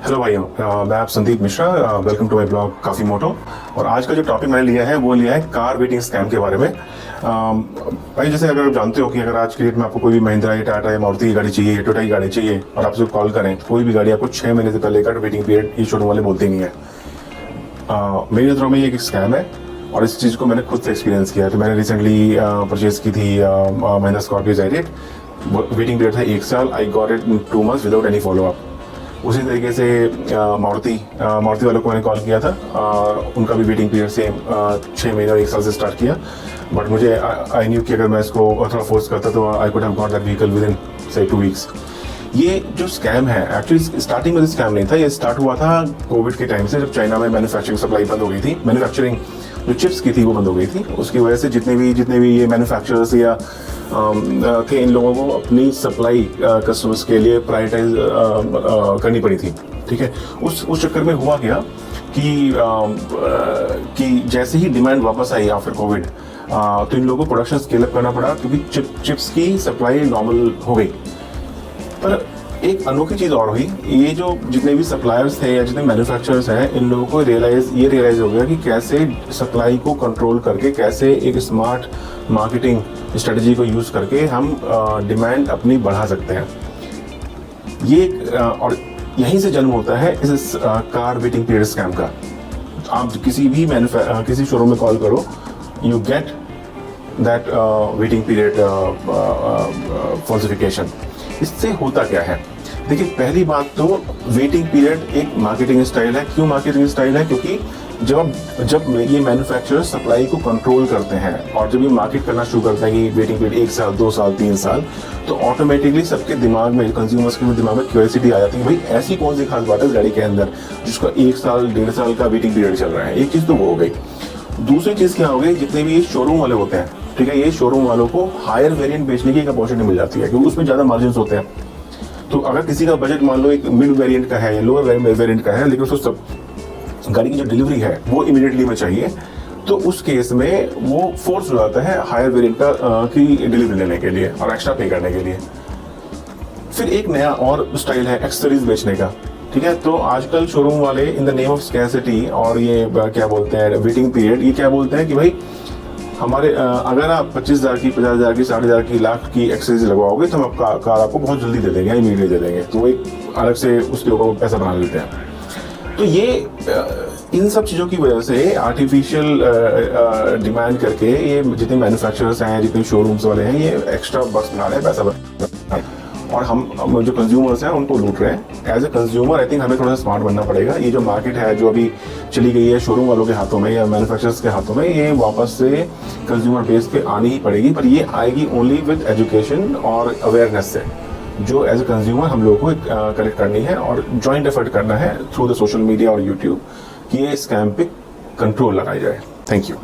Hello भाइयों, मैं आप Sandeep Mishra. Welcome to my blog काफ़ी मोटो। और आज का जो टॉपिक मैंने लिया है वो लिया है कार वेटिंग स्कैम के बारे में। भाई जैसे अगर आप जानते हो कि अगर आज की डेट में आपको कोई भी महिंद्रा या टाटा या मारुति की गाड़ी चाहिए या टोयोटा की गाड़ी चाहिए और आपसे कॉल करें, कोई भी गाड़ी आपको 6 महीने से पहले का वेटिंग पीरियड ये शोरूम वाले बोलते नहीं है। मेरी नज़रों में ये एक स्कैम है और इस चीज़ को मैंने खुद से एक्सपीरियंस किया। तो मैंने रिसेंटली परचेज की थी महिंद्रा स्कॉर्पियो ज़ायरेट। वेटिंग पीरियड था 1 साल। I got it in 2 months without any follow up. उसी तरीके से मारुति वालों को मैंने कॉल किया था। उनका भी वेटिंग पीरियड से 6 महीने और 1 साल से स्टार्ट किया। बट मुझे आई न्यू कि अगर मैं इसको थोड़ा फोर्स करता तो I could have got that vehicle with in से 2 weeks। ये जो स्कैम है एक्चुअली स्टार्टिंग में स्कैम नहीं था, ये स्टार्ट हुआ था कोविड के टाइम से, जब चाइना में मैन्युफैक्चरिंग सप्लाई बंद हो गई थी। मैन्युफैक्चरिंग जो चिप्स की थी वो बंद हो गई थी। उसकी वजह से जितने भी ये मैन्युफैक्चरर्स या के इन लोगों को अपनी सप्लाई कस्टमर्स के लिए प्रायोरिटाइज करनी पड़ी थी। ठीक है, उस चक्कर में हुआ क्या कि जैसे ही डिमांड वापस आई आफ्टर कोविड, तो इन लोगों को प्रोडक्शन स्केल अप करना पड़ा क्योंकि चिप्स की सप्लाई नॉर्मल हो गई। पर एक अनोखी चीज़ और हुई, ये जो जितने भी सप्लायर्स थे या जितने मैन्युफैक्चरर्स हैं, इन लोगों को रियलाइज हो गया कि कैसे सप्लाई को कंट्रोल करके, कैसे एक स्मार्ट मार्केटिंग स्ट्रेटजी को यूज़ करके हम डिमांड अपनी बढ़ा सकते हैं। ये और यहीं से जन्म होता है इस कार वेटिंग पीरियड स्कैम का। आप किसी भी किसी शोरूम में कॉल करो, you get that waiting period falsification. इससे होता क्या है? देखिए, पहली बात तो वेटिंग पीरियड एक मार्केटिंग स्टाइल है। क्यों मार्केटिंग स्टाइल है? क्योंकि जब ये मैन्युफैक्चरर सप्लाई को कंट्रोल करते हैं और जब ये मार्केट करना शुरू करते हैं कि वेटिंग पीरियड 1 साल 2 साल 3 साल, तो ऑटोमेटिकली सबके दिमाग में, कंज्यूमर्स के दिमाग में क्यूरियोसिटी आ जाती है, भाई ऐसी कौन सी खास बात है गाड़ी के अंदर जिसका 1 साल 1.5 साल का वेटिंग पीरियड चल रहा है। एक चीज़ तो वो हो गई। दूसरी चीज़ क्या हो गई, जितने भी ये शोरूम वाले होते हैं, ठीक है, ये शोरूम वालों को हायर वेरिएंट बेचने की एक अपॉर्चुनिटी मिल जाती है क्योंकि उसमें ज़्यादा मार्जिन होते हैं। तो अगर किसी का बजट मान लो एक मिड वेरिएंट का है या लोअर वेरिएंट का है, लेकिन उसको सब गाड़ी की जो डिलीवरी है वो इमीडिएटली में चाहिए, तो उस केस में वो फोर्स हो जाता है हायर वेरिएंट की डिलीवरी लेने के लिए और एक्स्ट्रा पे करने के लिए। फिर एक नया और स्टाइल है एक्सेसरीज बेचने का। ठीक है, तो आजकल शोरूम वाले in the name of scarcity और ये क्या बोलते हैं वेटिंग पीरियड, ये क्या बोलते हैं कि भाई हमारे अगर आप 25,000 की, 50,000 की, 60,000 की, लाख की एक्सेसरीज लगवाओगे तो हम आपका कार आपको बहुत जल्दी दे देंगे, इमीडिएटली दे देंगे। तो एक अलग से उसके ऊपर पैसा बना लेते हैं। तो ये इन सब चीज़ों की वजह से आर्टिफिशियल डिमांड करके ये जितने मैन्युफैक्चरर्स हैं, जितने शोरूम्स वाले हैं, ये एक्स्ट्रा बक्स बना रहे हैं, पैसा बना रहे हैं और हम जो कंज्यूमर्स हैं उनको लूट रहे हैं। As a consumer I think हमें थोड़ा सा स्मार्ट बनना पड़ेगा। ये जो मार्केट है जो अभी चली गई है शोरूम वालों के हाथों में या मैन्युफैक्चरर्स के हाथों में, ये वापस से कंज्यूमर बेस पे आनी ही पड़ेगी। पर ये आएगी ओनली विद एजुकेशन और अवेयरनेस से, जो एज ए कंज्यूमर हम लोगों को कलेक्ट करनी है और जॉइंट एफर्ट करना है थ्रू द सोशल मीडिया और यूट्यूब कि ये स्कैम पे कंट्रोल लगाई जाए। Thank you.